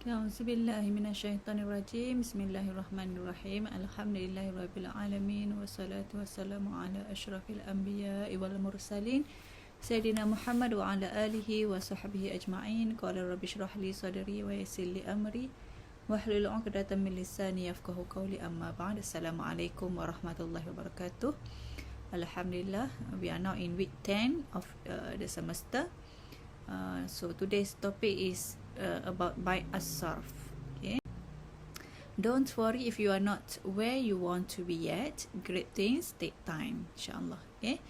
A'udzubillahi minasyaitonirrajim. Bismillahirrahmanirrahim. Alhamdulillahirabbil alamin wassalatu wassalamu ala asyrafil anbiya'i wal mursalin Sayyidina Muhammad wa ala alihi wa sahbihi ajma'in. Qala rabbi shrah li sadri wa yassir li amri wahlul 'uqdatam min lisani yafqahu qawli. Amma ba'd. Assalamualaikum warahmatullahi wabarakatuh. Alhamdulillah, we are now in week 10 of the semester. So today's topic is about buy as Sarf. Okay, don't worry if you are not where you want to be yet. Great things take time, inshallah. Okay,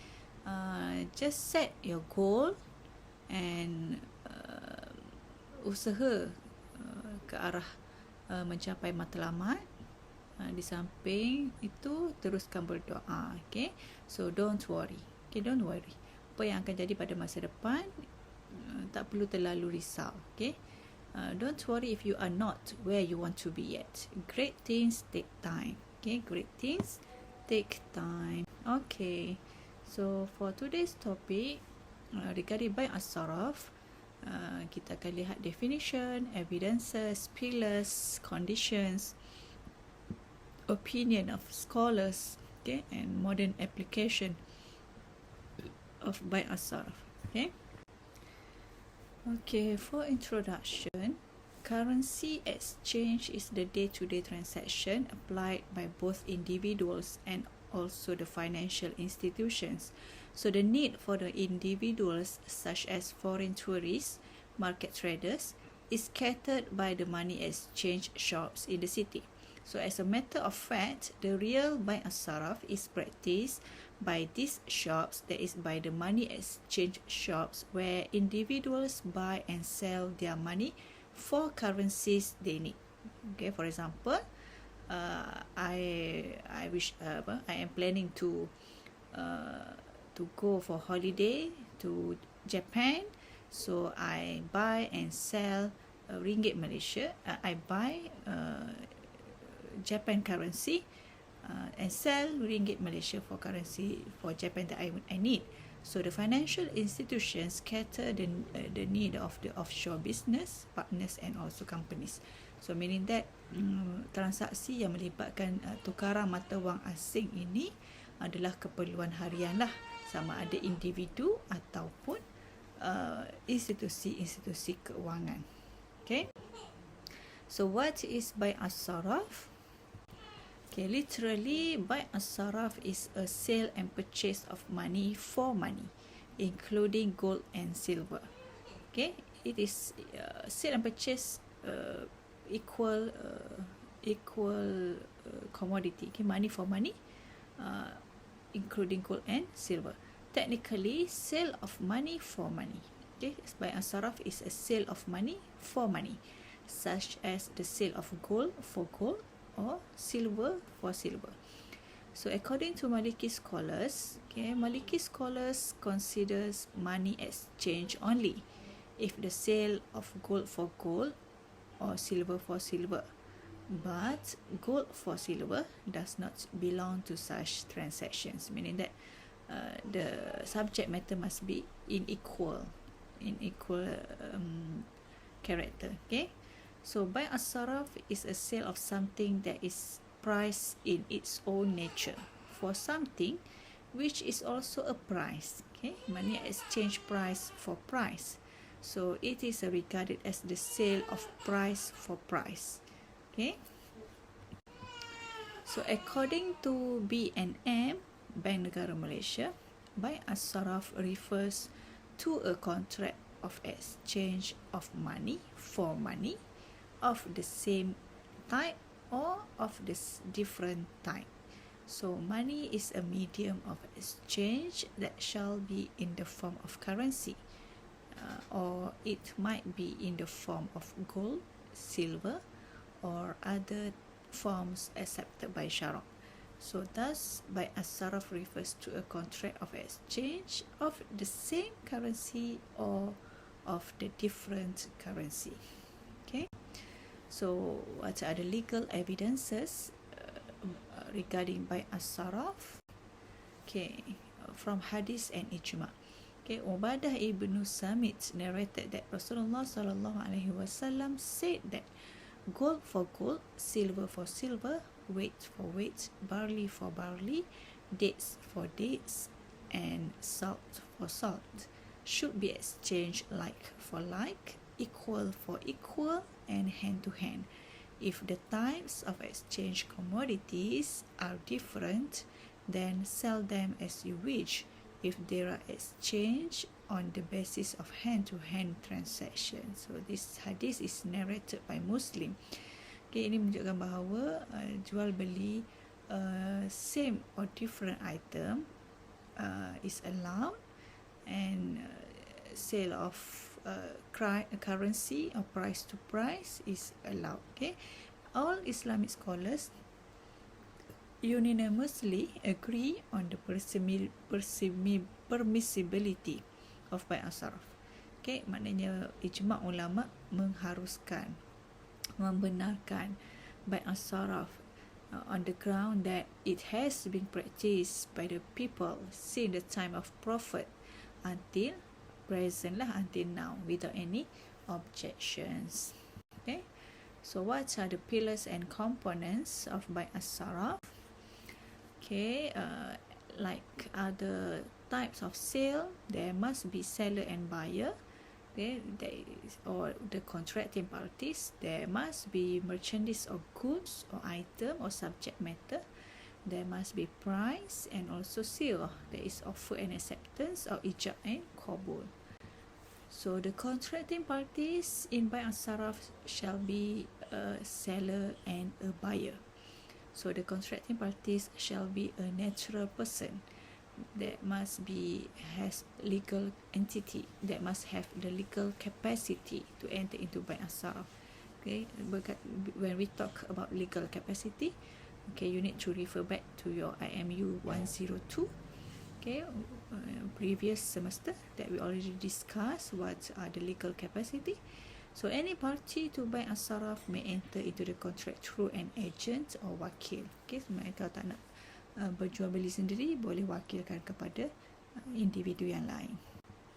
just set your goal and usaha ke arah mencapai matlamat. Di samping itu teruskan berdoa. Okay, so don't worry. Okay, don't worry. Apa yang akan jadi pada masa depan, tak perlu terlalu risau. Okay, don't worry if you are not where you want to be yet. Great things take time. Okay, great things take time. Okay, so for today's topic regarding buy as Sarf, kita akan lihat definition, evidences, pillars, conditions, opinion of scholars, okay, and modern application of buy as Sarf. Okay, for introduction, currency exchange is the day-to-day transaction applied by both individuals and also the financial institutions. So the need for the individuals, such as foreign tourists, market traders, is catered by the money exchange shops in the city. So as a matter of fact, the real buy as Sarf is practiced by these shops, that is by the money exchange shops, where individuals buy and sell their money for currencies they need. Okay, for example, I am planning to go for holiday to Japan, so I buy and sell ringgit Malaysia. I buy Japan currency and sell ringgit Malaysia for currency for Japan that I need. So the financial institutions cater the need of the offshore business partners and also companies. So meaning that transaksi yang melibatkan tukaran mata wang asing ini adalah keperluan harian lah, sama ada individu ataupun institusi-institusi keuangan. Okay, so what is buy as Sarf? Okay, literally, buy as Sarf is a sale and purchase of money for money, including gold and silver. Okay, it is sale and purchase equal commodity. Okay, money for money, including gold and silver. Technically, sale of money for money. Okay, buy as Sarf is a sale of money for money, such as the sale of gold for gold or silver for silver. So according to Maliki scholars, okay, Maliki scholars considers money exchange only if the sale of gold for gold or silver for silver, but gold for silver does not belong to such transactions, meaning that the subject matter must be in equal character. Okay, so buy as Sarf is a sale of something that is priced in its own nature for something which is also a price. Okay, money exchange price for price. So it is regarded as the sale of price for price. Okay, so according to B&M, Bank Negara Malaysia, buy as Sarf refers to a contract of exchange of money for money of the same type or of this different type. So money is a medium of exchange that shall be in the form of currency, or it might be in the form of gold, silver, or other forms accepted by Sharia. So thus, buy as Sarf refers to a contract of exchange of the same currency or of the different currency. Okay, so what are the legal evidences regarding buy as Sarf? Okay, from hadith and ijma. Okay, Ubadah ibn Samit narrated that Rasulullah sallallahu alaihi wasallam said that gold for gold, silver for silver, weight for weight, barley for barley, dates for dates, and salt for salt should be exchanged like for like, equal for equal, and hand to hand. If the types of exchange commodities are different, then sell them as you wish. If they are exchanged on the basis of hand-to-hand transaction. So this hadis is narrated by Muslim. Okay, ini menunjukkan bahawa jual beli same or different item is allowed, and sale of currency or price to price is allowed. Okay, all Islamic scholars unanimously agree on the permissibility of bai' as-sarf. Okay, maknanya ijma' ulama mengharuskan, membenarkan bai' as-sarf on the ground that it has been practiced by the people since the time of Prophet until present lah, until now, without any objections. Okay, so what are the pillars and components of bai' as-sarf? Okay, like other types of sale, there must be seller and buyer. Okay, or the contracting parties. There must be merchandise or goods or item or subject matter. There must be price and also sale. There is offer and acceptance or ijab and qabul. So the contracting parties in bai' as-sarf shall be a seller and a buyer. So the contracting parties shall be a natural person that must be has legal entity, that must have the legal capacity to enter into bai' as-sarf. Okay, when we talk about legal capacity, okay, you need to refer back to your IMU152. Okay, previous semester that we already discussed what are the legal capacity. So any party to bai' as-sarf may enter into the contract through an agent or wakil. Okay, mereka tak nak berjual beli sendiri, boleh wakilkan kepada individu yang lain.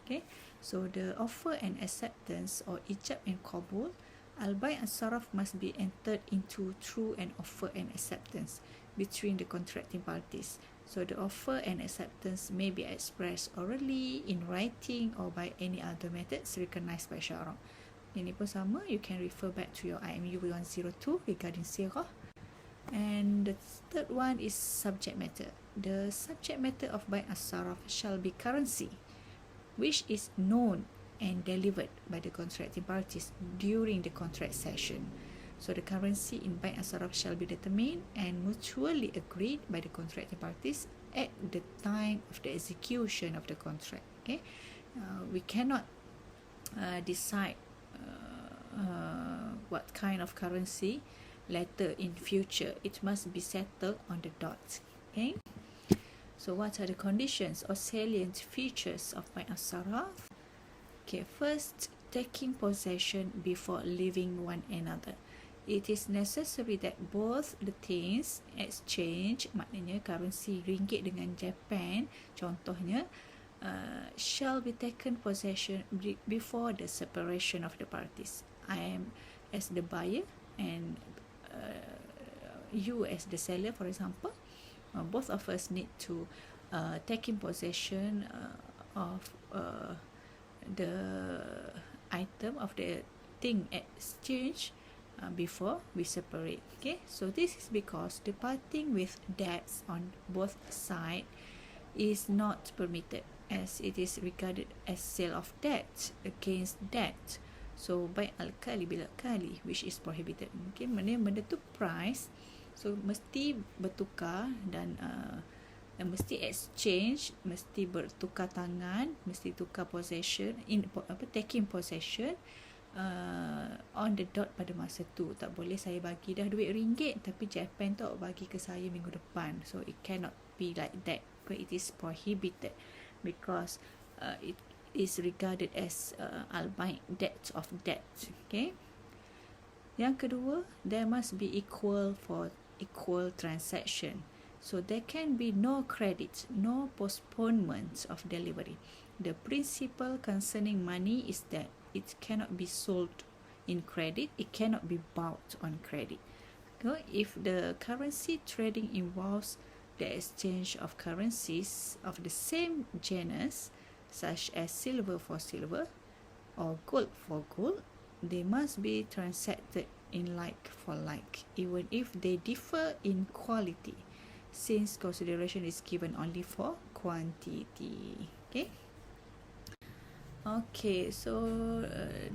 Okay, so the offer and acceptance or ijab and qabul, al-bai' as-sarf must be entered into through an offer and acceptance between the contracting parties. So the offer and acceptance may be expressed orally, in writing, or by any other methods recognized by Syara. Ini pun sama, you can refer back to your IMU 102 regarding sirah. And the third one is subject matter. The subject matter of bai' as-sarf shall be currency, which is known and delivered by the contracting parties during the contract session. So the currency in bai' as-sarf shall be determined and mutually agreed by the contracting parties at the time of the execution of the contract. Okay, we cannot decide what kind of currency later in future. It must be settled on the dot. Okay, so what are the conditions or salient features of bai' as-sarf? Okay, first, taking possession before leaving one another. It is necessary that both the things exchange, maknanya currency ringgit dengan Japan contohnya, shall be taken possession before the separation of the parties. I am as the buyer and you as the seller, for example, both of us need to take in possession of the item, of the thing exchange before we separate. Okay, so this is because the parting with debts on both sides is not permitted, as it is regarded as sale of debt against debt. So bai' al-kali bil kali, which is prohibited. Okay, maknanya benda tu price, so mesti bertukar dan mesti exchange, mesti bertukar tangan, mesti tukar possession, taking possession on the dot pada masa tu. Tak boleh saya bagi dah duit ringgit tapi Japan tu bagi ke saya minggu depan. So it cannot be like that. It is prohibited because it is regarded as al-bai' debt of debt. Okay, yang kedua, there must be equal for equal transaction. So there can be no credit, no postponement of delivery. The principle concerning money is that it cannot be sold in credit, it cannot be bought on credit. So if the currency trading involves the exchange of currencies of the same genus, such as silver for silver or gold for gold, they must be transacted in like for like, even if they differ in quality, since consideration is given only for quantity. Okay, so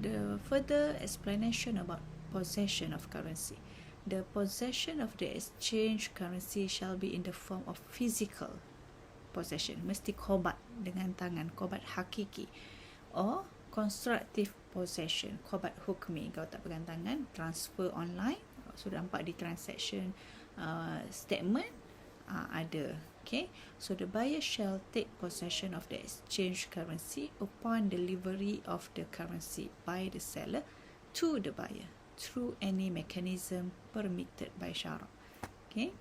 the further explanation about possession of currency. The possession of the exchange currency shall be in the form of physical possession, mesti khobat dengan tangan, khobat hakiki, or constructive possession, khobat hukmi, kalau tak pegang tangan, transfer online, sudah nampak di transaction statement ada. Okay, so the buyer shall take possession of the exchange currency upon delivery of the currency by the seller to the buyer through any mechanism permitted by Sarf. Okay.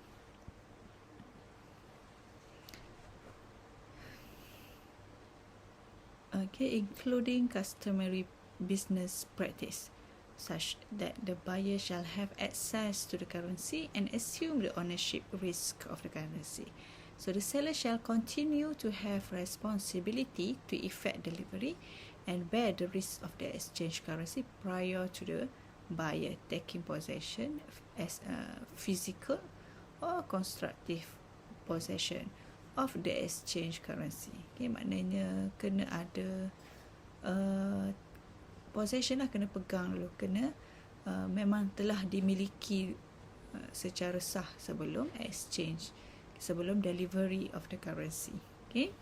Okay, including customary business practice, such that the buyer shall have access to the currency and assume the ownership risk of the currency. So the seller shall continue to have responsibility to effect delivery and bear the risk of the exchange currency prior to the buyer taking possession as a physical or constructive possession of the exchange currency. Okay, maknanya kena ada possession lah, kena pegang dulu, kena memang telah dimiliki secara sah sebelum exchange, sebelum delivery of the currency. Okay.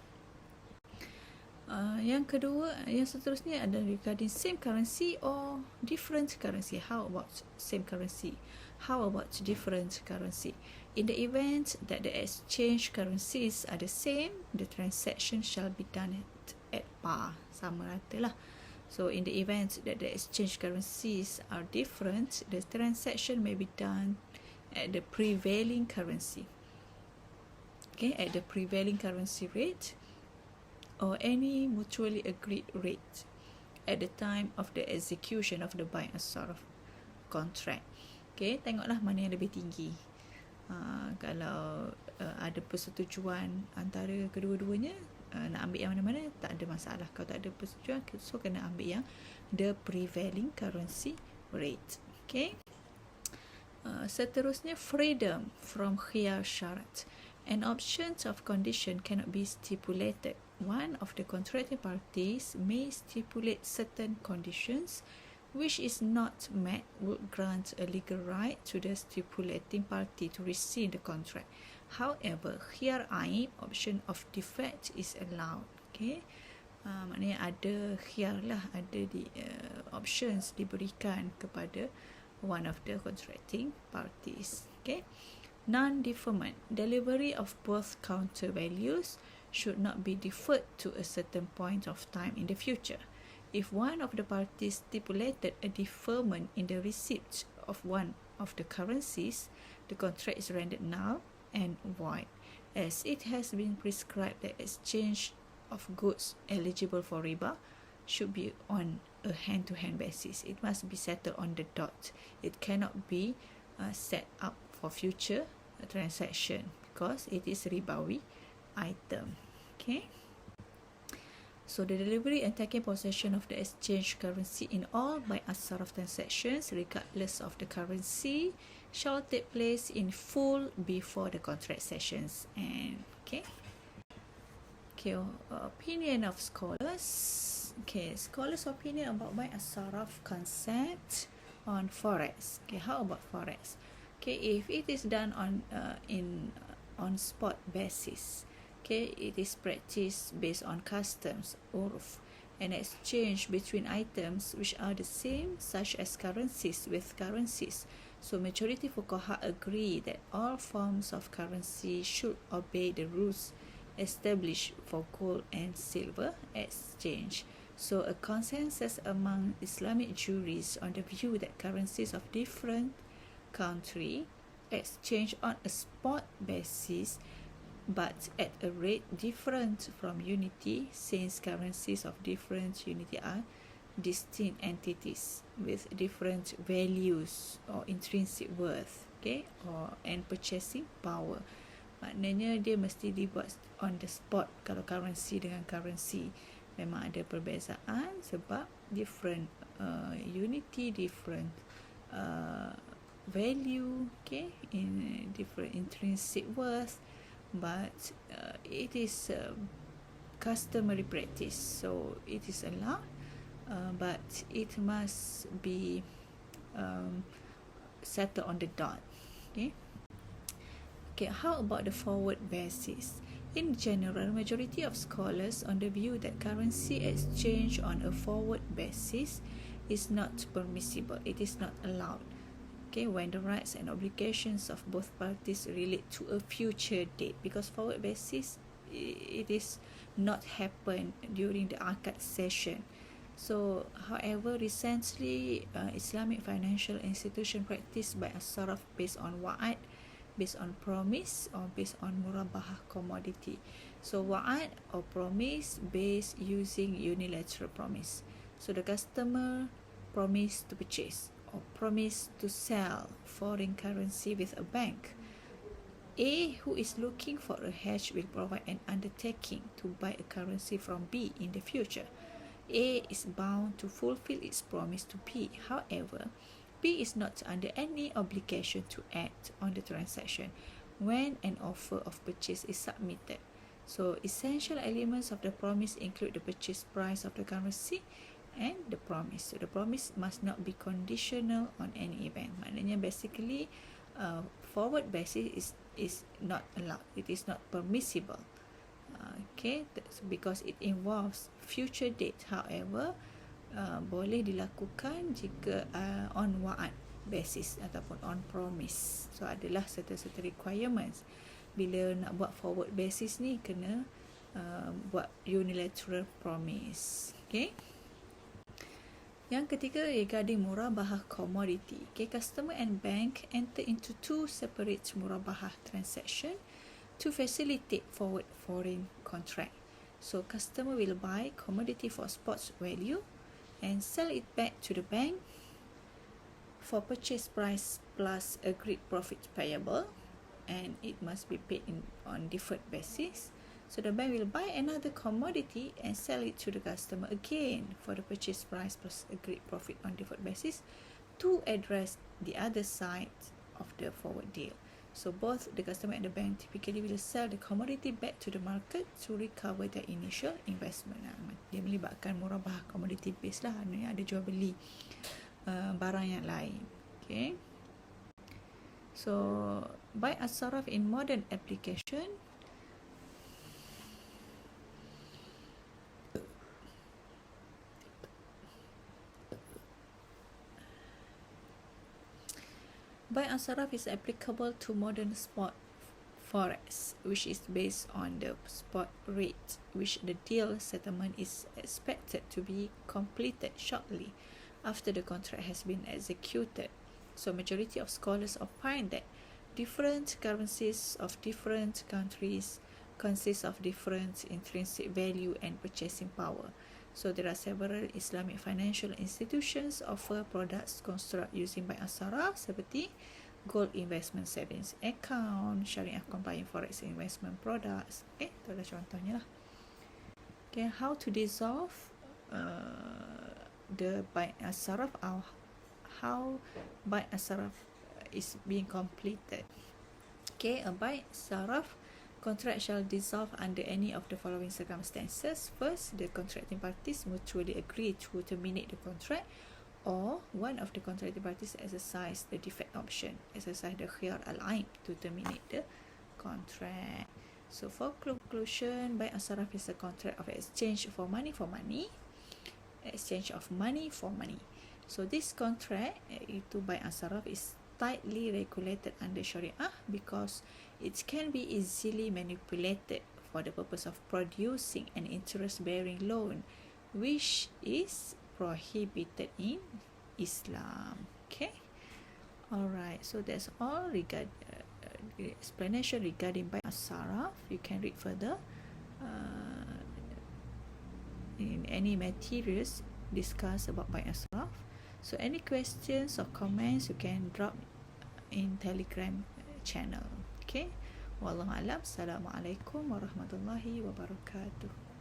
Yang kedua, yang seterusnya ada regarding same currency or different currency. How about same currency? How about different currency? In the event that the exchange currencies are the same, the transaction shall be done at par, sama rata lah. So in the event that the exchange currencies are different, the transaction may be done at the prevailing currency. Okay, at the prevailing currency rate or any mutually agreed rate at the time of the execution of the buy and Sarf contract. Okay, tengoklah mana yang lebih tinggi. Kalau ada persetujuan antara kedua-duanya, nak ambil yang mana-mana tak ada masalah. Kalau tak ada persetujuan, so kena ambil yang the prevailing currency rate. Okay. Seterusnya, freedom from khiyar syarat. An option of condition cannot be stipulated. One of the contracting parties may stipulate certain conditions which is not met would grant a legal right to the stipulating party to rescind the contract. However, khiyar aib, option of defect, is allowed. Okay, maknanya ada khiyar lah, ada di options diberikan kepada one of the contracting parties. Okay. Non-deferment. Delivery of both counter values should not be deferred to a certain point of time in the future. If one of the parties stipulated a deferment in the receipt of one of the currencies, the contract is rendered null and void, as it has been prescribed that exchange of goods eligible for riba should be on a hand-to-hand basis. It must be settled on the dot. It cannot be set up for future transaction because it is ribawi item. Okay. So the delivery and taking possession of the exchange currency in all by Sarf transactions, regardless of the currency, shall take place in full before the contract sessions. And okay. Opinion of scholars. Okay, scholars' opinion about by Sarf concept on forex. Okay, how about forex? Okay, if it is done on spot basis, okay, it is practiced based on customs, urf, and exchange between items which are the same, such as currencies with currencies. So majority fuqaha agree that all forms of currency should obey the rules established for gold and silver exchange. So a consensus among Islamic jurists on the view that currencies of different country exchange on a spot basis but at a rate different from unity, since currencies of different unity are distinct entities with different values or intrinsic worth, okay, and purchasing power. Maknanya dia mesti dibuat on the spot. Kalau currency dengan currency memang ada perbezaan sebab different unity, different value, okay, in different intrinsic worth, but it is customary practice, so it is allowed, but it must be settled on the dot. Okay, how about the forward basis? In general, majority of scholars on the view that currency exchange on a forward basis is not permissible. It is not allowed. Okay, when the rights and obligations of both parties relate to a future date, because forward basis it is not happen during the akad session. So, however, recently Islamic financial institution practiced by as-sarf based on wa'ad, based on promise, or based on murabahah commodity. So wa'ad or promise based using unilateral promise. So the customer promise to purchase or promise to sell foreign currency with a bank. A, who is looking for a hedge, will provide an undertaking to buy a currency from B in the future. A is bound to fulfill its promise to B. However, B is not under any obligation to act on the transaction when an offer of purchase is submitted. So, essential elements of the promise include the purchase price of the currency and the promise. So, the promise must not be conditional on any event. Maknanya basically, forward basis is not allowed. It is not permissible. Okay, that's because it involves future date. However, boleh dilakukan jika on wa'ad basis ataupun on promise. So adalah certain requirements. Bila nak buat forward basis ni kena buat unilateral promise. Okay. Yang ketiga regarding murabahah commodity. Okay, customer and bank enter into two separate murabahah transaction to facilitate forward foreign contract. So customer will buy commodity for spot value and sell it back to the bank for purchase price plus agreed profit payable, and it must be paid on deferred basis. So the bank will buy another commodity and sell it to the customer again for the purchase price plus agreed profit on deferred basis to address the other side of the forward deal. So both the customer and the bank typically will sell the commodity back to the market to recover their initial investment. Dia melibatkan murabahah commodity base lah, ada jual beli barang yang lain. Okay. So by as-sarf in modern application, by as-sarf is applicable to modern spot forex, which is based on the spot rate, which the deal settlement is expected to be completed shortly after the contract has been executed. So majority of scholars opine that different currencies of different countries consist of different intrinsic value and purchasing power. So there are several Islamic financial institutions offer products construct using by as-sarf seperti gold investment savings account, syariah compliant forex investment products. Okay, itu adalah contohnya lah. Okay, how to dissolve the by as-sarf, or how by as-sarf is being completed. Okay, a by as-sarf contract shall dissolve under any of the following circumstances. First, the contracting parties mutually agree to terminate the contract, or one of the contracting parties exercise the defect option, exercise the khiyar al-aib to terminate the contract. So for conclusion, by as-sarf is a contract of exchange for money for money, exchange of money for money. So this contract itu by as-sarf is tightly regulated under Sharia because it can be easily manipulated for the purpose of producing an interest-bearing loan, which is prohibited in Islam. Okay. Alright, so that's all the explanation regarding buy as-saraf. You can read further in any materials discussed about buy as-saraf. So any questions or comments you can drop in Telegram channel. Okay. Wallahu alam. Assalamualaikum warahmatullahi wabarakatuh.